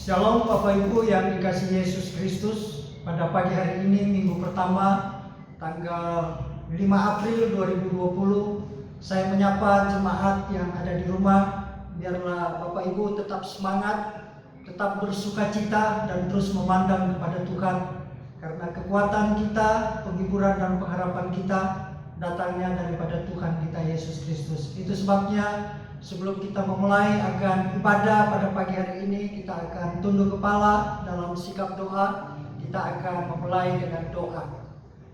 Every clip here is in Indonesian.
Shalom Bapak Ibu yang dikasihi Yesus Kristus. Pada pagi hari ini, minggu pertama, tanggal 5 April 2020, saya menyapa jemaat yang ada di rumah. Biarlah Bapak Ibu tetap semangat, tetap bersukacita, dan terus memandang kepada Tuhan. Karena kekuatan kita, penghiburan dan pengharapan kita datangnya daripada Tuhan kita Yesus Kristus. Itu sebabnya sebelum kita memulai akan ibadah pada pagi hari ini, kita akan tunduk kepala dalam sikap doa. Kita akan memulai dengan doa.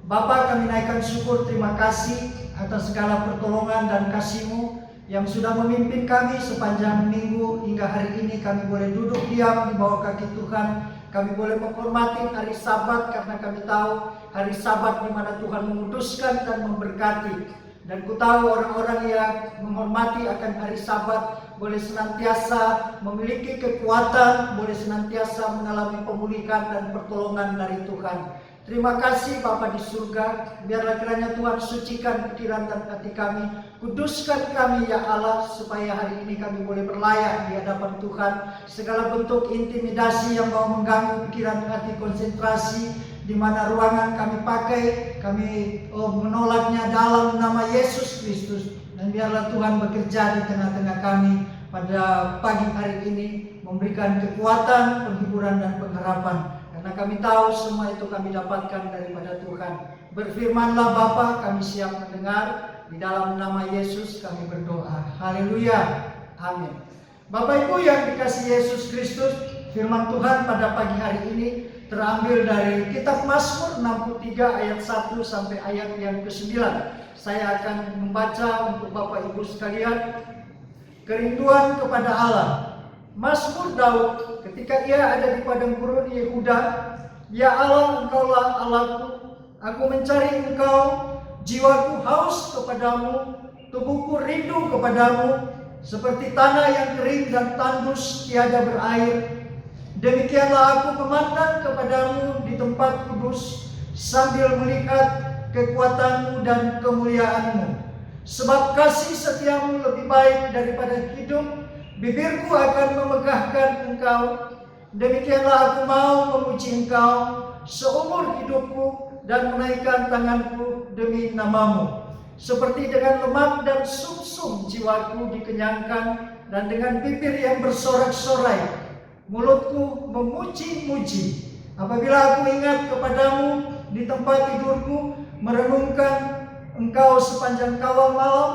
Bapa, kami naikkan syukur, terima kasih atas segala pertolongan dan kasih-Mu yang sudah memimpin kami sepanjang minggu hingga hari ini. Kami boleh duduk diam di bawah kaki Tuhan. Kami boleh menghormati hari Sabat karena kami tahu hari Sabat di mana Tuhan memutuskan dan memberkati. Dan ku tahu orang-orang yang menghormati akan hari Sabat boleh senantiasa memiliki kekuatan, boleh senantiasa mengalami pemulihan dan pertolongan dari Tuhan. Terima kasih Bapa di surga. Biarlah kiranya Tuhan sucikan pikiran dan hati kami. Kuduskan kami ya Allah, supaya hari ini kami boleh berlayak di hadapan Tuhan. Segala bentuk intimidasi yang mau mengganggu pikiran hati, konsentrasi, di mana ruangan kami pakai, kami menolaknya dalam nama Yesus Kristus. Dan biarlah Tuhan bekerja di tengah-tengah kami pada pagi hari ini, memberikan kekuatan, penghiburan dan pengharapan. Karena kami tahu semua itu kami dapatkan daripada Tuhan. Berfirmanlah Bapa, kami siap mendengar. Di dalam nama Yesus kami berdoa. Haleluya. Amin. Bapak Ibu yang dikasihi Yesus Kristus, firman Tuhan pada pagi hari ini terambil dari kitab Mazmur 63 ayat 1 sampai ayat yang ke-9. Saya akan membaca untuk Bapak Ibu sekalian. Kerinduan kepada Allah. Mazmur Daud ketika ia ada di padang gurun Yehuda. Ya Allah, Engkaulah Allahku, aku mencari Engkau, jiwaku haus kepadamu, tubuhku rindu kepadamu, seperti tanah yang kering dan tandus tiada berair. Demikianlah aku memandang kepadamu di tempat kudus, sambil melihat kekuatanmu dan kemuliaanmu. Sebab kasih setiamu lebih baik daripada hidup, bibirku akan memegahkan Engkau. Demikianlah aku mau memuji Engkau seumur hidupku dan menaikkan tanganku demi namamu. Seperti dengan lemak dan sumsum jiwaku dikenyangkan, dan dengan bibir yang bersorak-sorai mulutku memuji-muji. Apabila aku ingat kepadamu di tempat tidurku, merenungkan Engkau sepanjang kawal malam,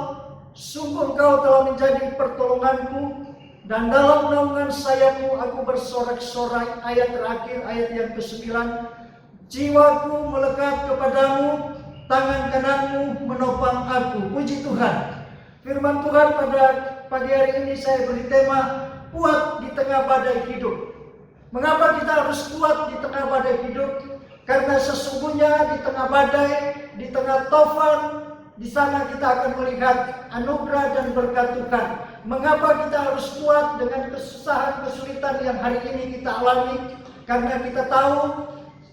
sungguh Engkau telah menjadi pertolonganku, dan dalam naungan sayapmu aku bersorak-sorai. Ayat terakhir, ayat yang ke-9. Jiwaku melekat kepadamu, tangan kananmu menopang aku. Puji Tuhan. Firman Tuhan pada pagi hari ini saya beri tema, kuat di tengah badai hidup. Mengapa kita harus kuat di tengah badai hidup? Karena sesungguhnya di tengah badai, di tengah tofan, di sana kita akan melihat anugerah dan berkat Tuhan. Mengapa kita harus kuat dengan kesusahan, kesulitan yang hari ini kita alami? Karena kita tahu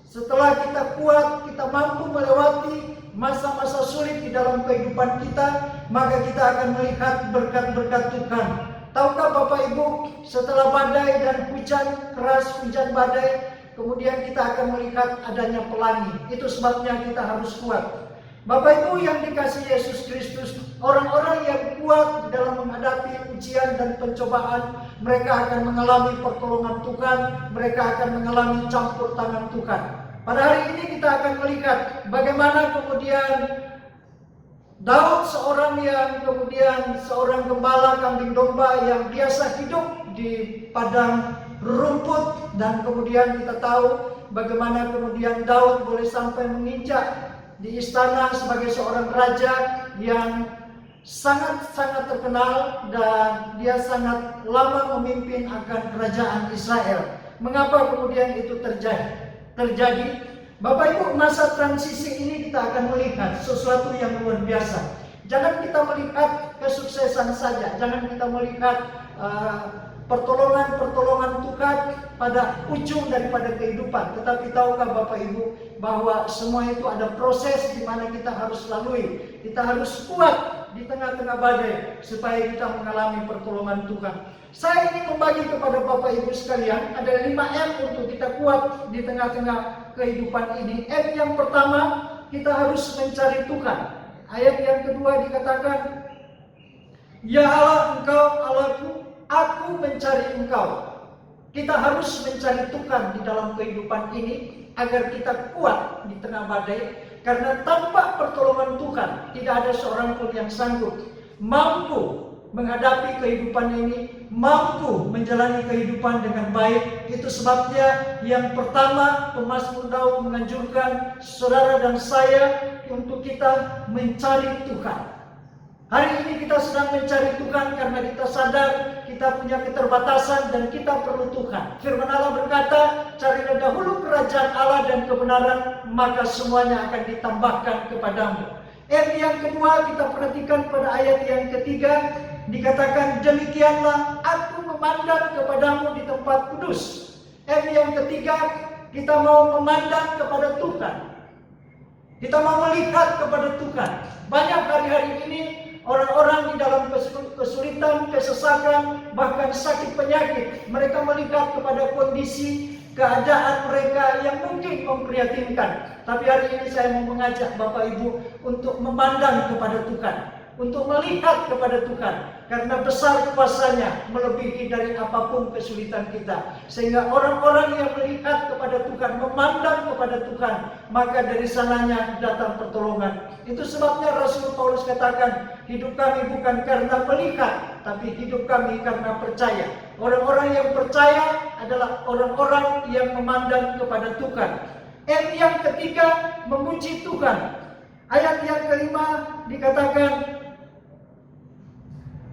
setelah kita kuat, kita mampu melewati masa-masa sulit di dalam kehidupan kita, maka kita akan melihat berkat-berkat Tuhan. Tahukah Bapak Ibu, setelah badai dan hujan keras, hujan badai, kemudian kita akan melihat adanya pelangi. Itu sebabnya kita harus kuat. Bapak Ibu yang dikasihi Yesus Kristus, orang-orang yang kuat di dalam menghadapi ujian dan pencobaan, mereka akan mengalami pertolongan Tuhan, mereka akan mengalami campur tangan Tuhan. Pada hari ini kita akan melihat bagaimana kemudian Daud, seorang gembala kambing domba yang biasa hidup di padang rumput, dan kemudian kita tahu bagaimana kemudian Daud boleh sampai menginjak di istana sebagai seorang raja yang sangat-sangat terkenal, dan dia sangat lama memimpin akan kerajaan Israel. Mengapa kemudian itu terjadi? Bapak Ibu, masa transisi ini kita akan melihat sesuatu yang luar biasa. Jangan kita melihat kesuksesan saja, jangan kita melihat pertolongan-pertolongan Tuhan pada ujung daripada kehidupan. Tetapi tahukah Bapak Ibu bahwa semua itu ada proses di mana kita harus lalui. Kita harus kuat di tengah-tengah badai supaya kita mengalami pertolongan Tuhan. Saya ingin membagi kepada Bapak Ibu sekalian, ada 5M untuk kita kuat di tengah-tengah kehidupan ini. M yang pertama, kita harus mencari Tuhan. Ayat yang kedua dikatakan, ya Allah, Engkau Allahku, aku mencari Engkau. Kita harus mencari Tuhan di dalam kehidupan ini agar kita kuat di tengah badai. Karena tanpa pertolongan Tuhan, tidak ada seorang pun yang sanggup mampu menghadapi kehidupan ini, mampu menjalani kehidupan dengan baik. Itu sebabnya yang pertama, Pemazmur Daud menganjurkan saudara dan saya untuk kita mencari Tuhan. Hari ini kita sedang mencari Tuhan karena kita sadar kita punya keterbatasan dan kita perlu Tuhan. Firman Allah berkata, carilah dahulu kerajaan Allah dan kebenaran, maka semuanya akan ditambahkan kepadamu. Yang kedua, kita perhatikan pada ayat yang ketiga, dikatakan, demikianlah aku memandang kepadamu di tempat kudus. Yang ketiga, kita mau memandang kepada Tuhan. Kita mau melihat kepada Tuhan. Banyak hari-hari ini orang-orang di dalam kesulitan, kesesakan, bahkan sakit penyakit, mereka melihat kepada kondisi keadaan mereka yang mungkin memprihatinkan. Tapi hari ini saya mau mengajak Bapak Ibu untuk memandang kepada Tuhan, untuk melihat kepada Tuhan, karena besar kuasanya melebihi dari apapun kesulitan kita. Sehingga orang-orang yang melihat kepada Tuhan, memandang kepada Tuhan, maka dari sananya datang pertolongan. Itu sebabnya Rasul Paulus katakan, hidup kami bukan karena melihat, tapi hidup kami karena percaya. Orang-orang yang percaya adalah orang-orang yang memandang kepada Tuhan. Yang ketiga, memuji Tuhan. Ayat yang kelima dikatakan,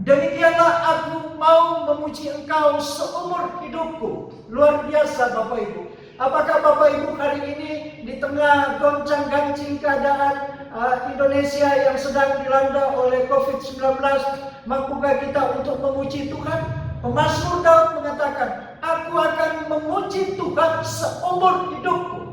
demikianlah aku mau memuji Engkau seumur hidupku. Luar biasa Bapak Ibu. Apakah Bapak Ibu hari ini di tengah goncang-gancing keadaan Indonesia yang sedang dilanda oleh COVID-19, mampukah kita untuk memuji Tuhan? Pemazmur Daud mengatakan, aku akan memuji Tuhan seumur hidupku.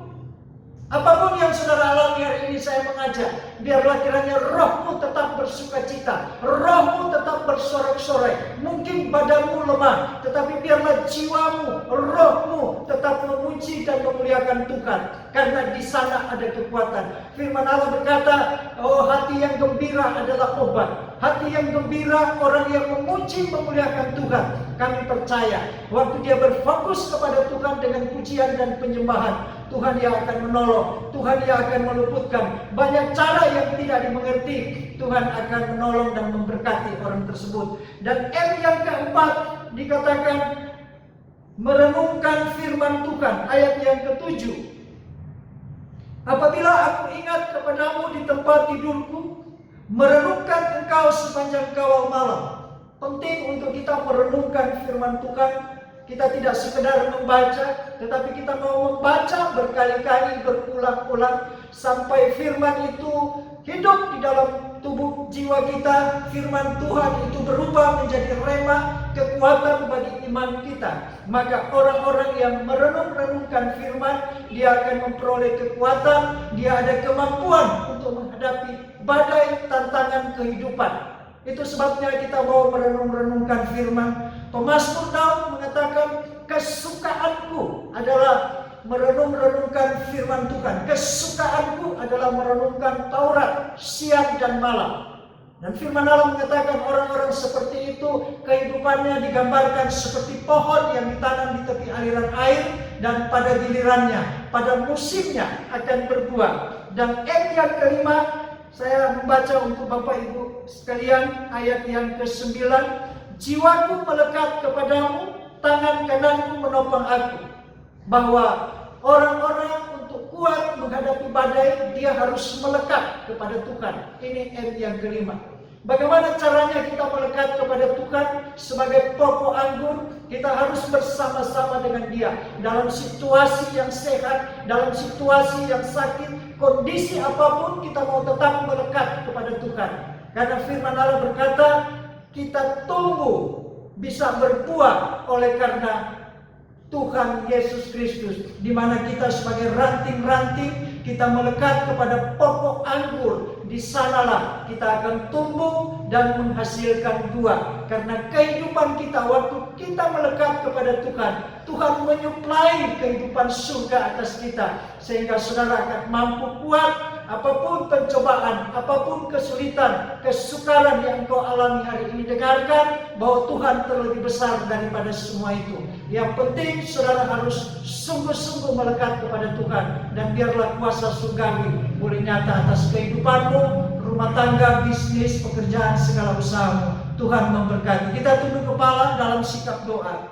Apapun yang saudara alami hari ini, saya mengajak, biarlah kiranya rohmu tetap bersuka cita, rohmu tetap bersorak-sorai. Mungkin badanmu lemah, tetapi biarlah jiwamu, rohmu tetap memuji dan memuliakan Tuhan. Karena di sana ada kekuatan. Firman Allah berkata, oh, hati yang gembira adalah obat. Hati yang gembira, orang yang memuji, memuliakan Tuhan. Kami percaya, waktu dia berfokus kepada Tuhan dengan pujian dan penyembahan, Tuhan yang akan menolong, Tuhan yang akan meluputkan banyak cara yang tidak dimengerti. Tuhan akan menolong dan memberkati orang tersebut. Dan yang keempat dikatakan, merenungkan firman Tuhan. Ayat yang ketujuh, apabila aku ingat kepadamu di tempat tidurku, merenungkan Engkau sepanjang kawal malam. Penting untuk kita merenungkan firman Tuhan. Kita tidak sekedar membaca, tetapi kita mau membaca berkali-kali, berulang-ulang, sampai firman itu hidup di dalam tubuh jiwa kita. Firman Tuhan itu berubah menjadi rema, kekuatan bagi iman kita. Maka orang-orang yang merenung-renungkan firman, dia akan memperoleh kekuatan, dia ada kemampuan untuk menghadapi badai tantangan kehidupan. Itu sebabnya kita mau merenung-renungkan firman. Pemazmur Daud mengatakan, kesukaanku adalah merenung-renungkan firman Tuhan. Kesukaanku adalah merenungkan Taurat siang dan malam. Dan firman Allah mengatakan orang-orang seperti itu kehidupannya digambarkan seperti pohon yang ditanam di tepi aliran air, dan pada gilirannya, pada musimnya akan berbuah. Dan yang kelima, saya membaca untuk Bapak Ibu sekalian ayat yang ke-9. Jiwaku melekat kepadamu, tangan kananmu menopang aku. Bahwa orang-orang untuk kuat menghadapi badai, dia harus melekat kepada Tuhan. Ini yang kelima. Bagaimana caranya kita melekat kepada Tuhan? Sebagai pokok anggur, kita harus bersama-sama dengan dia. Dalam situasi yang sehat, dalam situasi yang sakit, kondisi apapun, kita mau tetap melekat kepada Tuhan. Karena firman Allah berkata, kita tumbuh bisa berbuah oleh karena Tuhan Yesus Kristus, di mana kita sebagai ranting-ranting kita melekat kepada pokok anggur, di sanalah kita akan tumbuh dan menghasilkan buah. Karena kehidupan kita waktu kita melekat kepada Tuhan, Tuhan menyuplai kehidupan surga atas kita, sehingga saudara akan mampu kuat apapun pencobaan, apapun kesulitan, kesukaran yang kau alami hari ini. Dengarkan bahwa Tuhan terlebih besar daripada semua itu. Yang penting saudara harus sungguh-sungguh melekat kepada Tuhan, dan biarlah kuasa surgawi boleh nyata atas kehidupanmu, rumah tangga, bisnis, pekerjaan, segala usahamu. Tuhan memberkati. Kita tunduk kepala dalam sikap doa.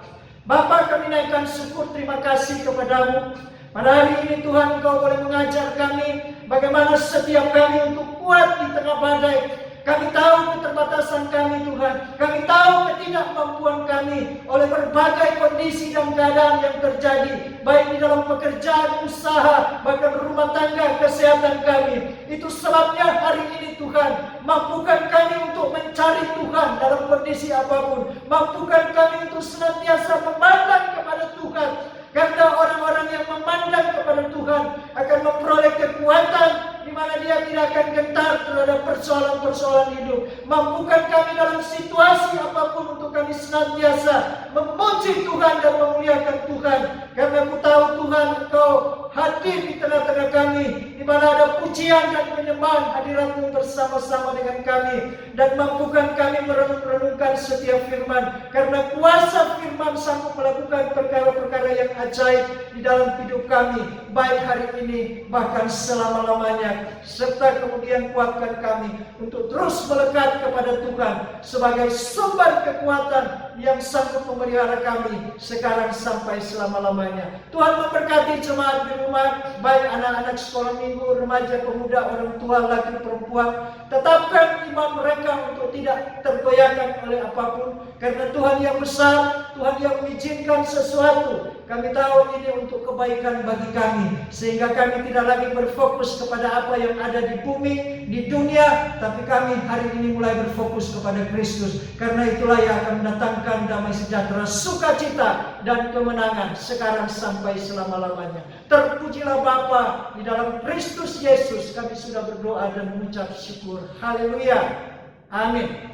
Bapa, kami naikkan syukur, terima kasih kepadamu. Pada hari ini Tuhan, Engkau boleh mengajar kami bagaimana setiap kami untuk kuat di tengah badai. Kami tahu keterbatasan kami Tuhan. Kami tahu ketidakmampuan kami oleh berbagai kondisi dan keadaan yang terjadi, baik di dalam pekerjaan, usaha, bahkan rumah tangga, kesehatan kami. Itu sebabnya hari ini Tuhan, mampukan kami untuk mencari Tuhan dalam kondisi apapun. Mampukan kami untuk senantiasa memandang kepada Tuhan. Karena orang-orang yang memandang kepada Tuhan akan memperoleh kekuatan di mana dia tidak akan gentar terhadap persoalan-persoalan hidup. Mampukan kami dalam situasi apapun untuk kami senantiasa memuji Tuhan dan memuliakan Tuhan. Karena aku tahu Tuhan, Engkau hadir di tengah-tengah kami, di mana ada pujian dan penyembahan hadirat-Mu bersama-sama dengan kami. Dan mampukan kami merenung-renungkan setiap firman, karena kuasa firman sanggup melakukan perkara-perkara yang ajaib di dalam hidup kami, baik hari ini bahkan selama-lamanya. Serta kemudian kuatkan kami untuk terus melekat kepada Tuhan sebagai sumber kekuatan yang sanggup memelihara kami sekarang sampai selama-lamanya. Tuhan memberkati jemaat di rumah, baik anak-anak sekolah minggu, remaja, pemuda, orang tua, laki, perempuan. Tetapkan iman mereka untuk tidak tergoyahkan oleh apapun, karena Tuhan yang besar, Tuhan yang mengizinkan sesuatu. Kami tahu ini untuk kebaikan bagi kami, sehingga kami tidak lagi berfokus kepada apa yang ada di bumi, di dunia, tapi kami hari ini mulai berfokus kepada Kristus. Karena itulah yang akan mendatangkan damai sejahtera, sukacita, dan kemenangan sekarang sampai selama-lamanya. Terpujilah Bapa, di dalam Kristus Yesus kami sudah berdoa dan mengucap syukur. Haleluya. Amin.